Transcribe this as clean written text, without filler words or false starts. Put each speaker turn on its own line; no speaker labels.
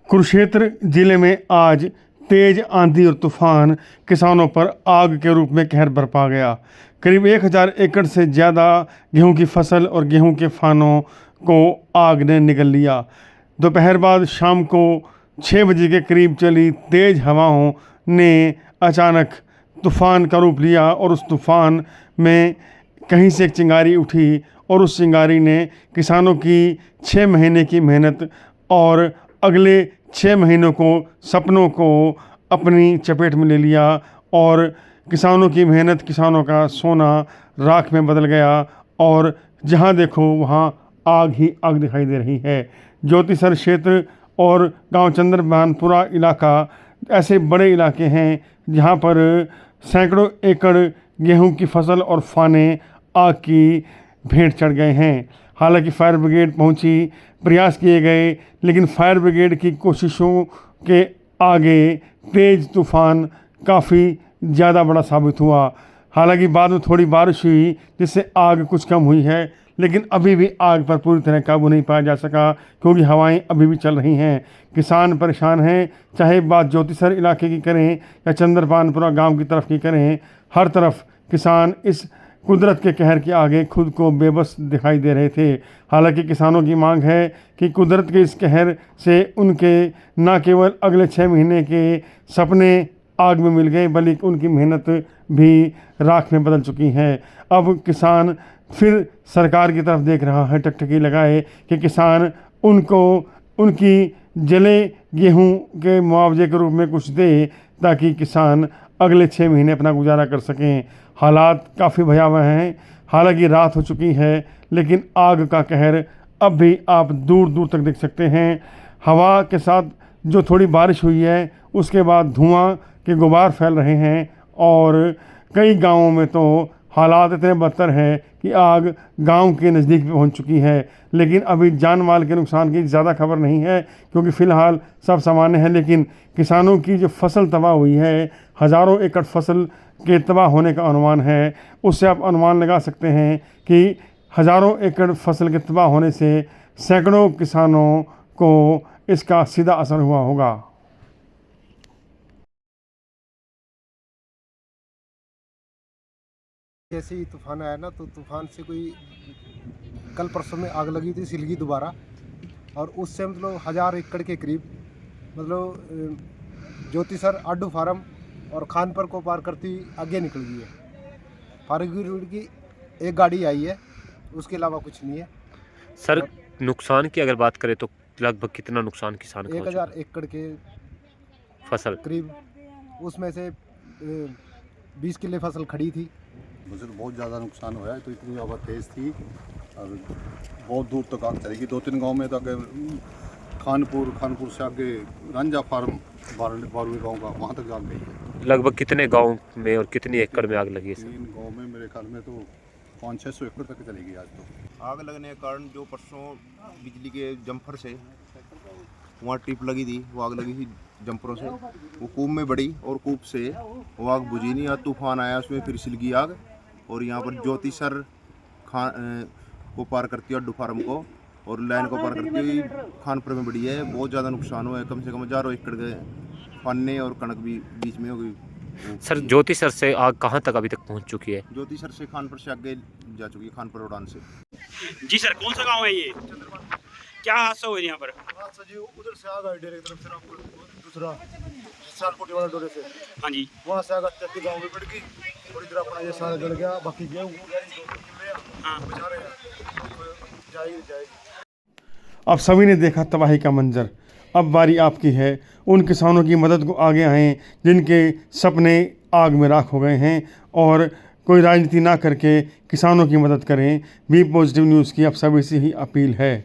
कुरुक्षेत्र जिले में आज तेज आंधी और तूफान किसानों पर आग के रूप में कहर बरपा गया। करीब 1000 एकड़ से ज़्यादा गेहूं की फसल और गेहूं के फानों को आग ने निगल लिया। दोपहर बाद शाम को 6 बजे के करीब चली तेज हवाओं ने अचानक तूफान का रूप लिया और उस तूफान में कहीं से एक चिंगारी उठी और उस चिंगारी ने किसानों की 6 महीने की मेहनत और अगले 6 महीनों को सपनों को अपनी चपेट में ले लिया और किसानों की मेहनत, किसानों का सोना राख में बदल गया और जहां देखो वहां आग ही आग दिखाई दे रही है। ज्योतिसर क्षेत्र और गांव चंद्रभानपुरा इलाका ऐसे बड़े इलाके हैं जहां पर सैकड़ों एकड़ गेहूं की फसल और फाने आग की भेंट चढ़ गए हैं। हालांकि फायर ब्रिगेड पहुंची, प्रयास किए गए, लेकिन फायर ब्रिगेड की कोशिशों के आगे तेज़ तूफ़ान काफ़ी ज़्यादा बड़ा साबित हुआ। हालांकि बाद में थोड़ी बारिश हुई जिससे आग कुछ कम हुई है, लेकिन अभी भी आग पर पूरी तरह काबू नहीं पाया जा सका क्योंकि हवाएं अभी भी चल रही हैं। किसान परेशान हैं, चाहे बात ज्योतिसर इलाके की करें या चंद्रभानपुरा गांव की तरफ की करें, हर तरफ किसान इस कुदरत के कहर के आगे खुद को बेबस दिखाई दे रहे थे। हालांकि किसानों की मांग है कि कुदरत के इस कहर से उनके न केवल अगले 6 महीने के सपने आग में मिल गए बल्कि उनकी मेहनत भी राख में बदल चुकी है। अब किसान फिर सरकार की तरफ देख रहा है टकटकी लगाए कि किसान उनको उनकी जले गेहूं के मुआवजे के रूप में कुछ दे ताकि किसान अगले 6 महीने अपना गुजारा कर सकें। हालात काफ़ी भयावह हैं। हालांकि रात हो चुकी है लेकिन आग का कहर अब भी आप दूर दूर तक देख सकते हैं। हवा के साथ जो थोड़ी बारिश हुई है उसके बाद धुआं के गुबार फैल रहे हैं और कई गांवों में तो हालात इतने बदतर हैं कि आग गांव के नज़दीक भी पहुंच चुकी है। लेकिन अभी जान माल के नुकसान की ज़्यादा खबर नहीं है क्योंकि फ़िलहाल सब सामान्य है। लेकिन किसानों की जो फसल तबाह हुई है, हज़ारों एकड़ फसल के तबाह होने का अनुमान है, उससे आप अनुमान लगा सकते हैं कि हज़ारों एकड़ फसल के तबाह होने से सैकड़ों किसानों को इसका सीधा असर हुआ होगा।
जैसे ही तूफान आया ना, तो तूफान से कोई कल परसों में आग लगी थी सिलगी दोबारा, और उससे मतलब 1000 एकड़ के करीब मतलब ज्योतिसर आडू फार्म और खानपुर को पार करती आगे निकल गई है। फायर ब्रिगेड की एक गाड़ी आई है, उसके अलावा कुछ नहीं है।
सर, नुकसान की अगर बात करें तो लगभग कितना नुकसान किसान का
1000 एकड़ के
फसल
करीब, उसमें से 20 किले फसल खड़ी थी।
मुझे तो बहुत ज़्यादा नुकसान हुआ है। तो इतनी हवा तेज़ थी और बहुत दूर तक आग चलेगी। 2-3 गांव में तक खानपुर से आगे रंजा फार्म 12वें गांव का, वहाँ तक आग गई है।
लगभग कितने गांव में और कितनी एकड़ में आग लगी है सर?
3 गांव में मेरे ख्याल में तो 500-600 एकड़ तक चलेगी आज तो।
आग लगने के कारण जो परसों बिजली के जंपर से वहाँ टिप लगी थी, वो आग लगी थी जंपरों से, वो कूप में बढ़ी और कूप से वो आग बुझी नहीं। और तूफान आया, उसमें फिर सिलगी आग और यहाँ पर ज्योतिसर को पार करती है अड्डू फार्म को, और लाइन को पार करती हुई खानपुर में बढ़ी है। बहुत ज़्यादा नुकसान हुआ है, कम से कम 1000 एकड़ के फाने और कणक भी बीच में हो गई।
सर, ज्योतिसर से आग कहाँ तक अभी तक पहुँच चुकी है?
ज्योतिसर से खानपुर से आगे जा चुकी है, खानपुर उड़ान से।
जी सर, कौन सा गांव है ये? क्या हादसा हुआ यहाँ पर?
उधर से आग आई डायरेक्ट तरफ से, आपको दूसरा सालकोटी वाला डोरे से,
हाँ जी,
वहाँ से आग चक्की गाँव में बढ़ गई और इधर अपना ये सारा जल गया। बाकी गेहूँ
हाँ।
बचा रहे हैं, जाएगी।
अब सभी ने देखा तबाही का मंजर। अब बारी आपकी है, उन किसानों की मदद को आगे आएँ जिनके सपने आग में राख हो गए हैं और कोई राजनीति ना करके किसानों की मदद करें। बी पॉजिटिव न्यूज़ की अब सभी से ही अपील है।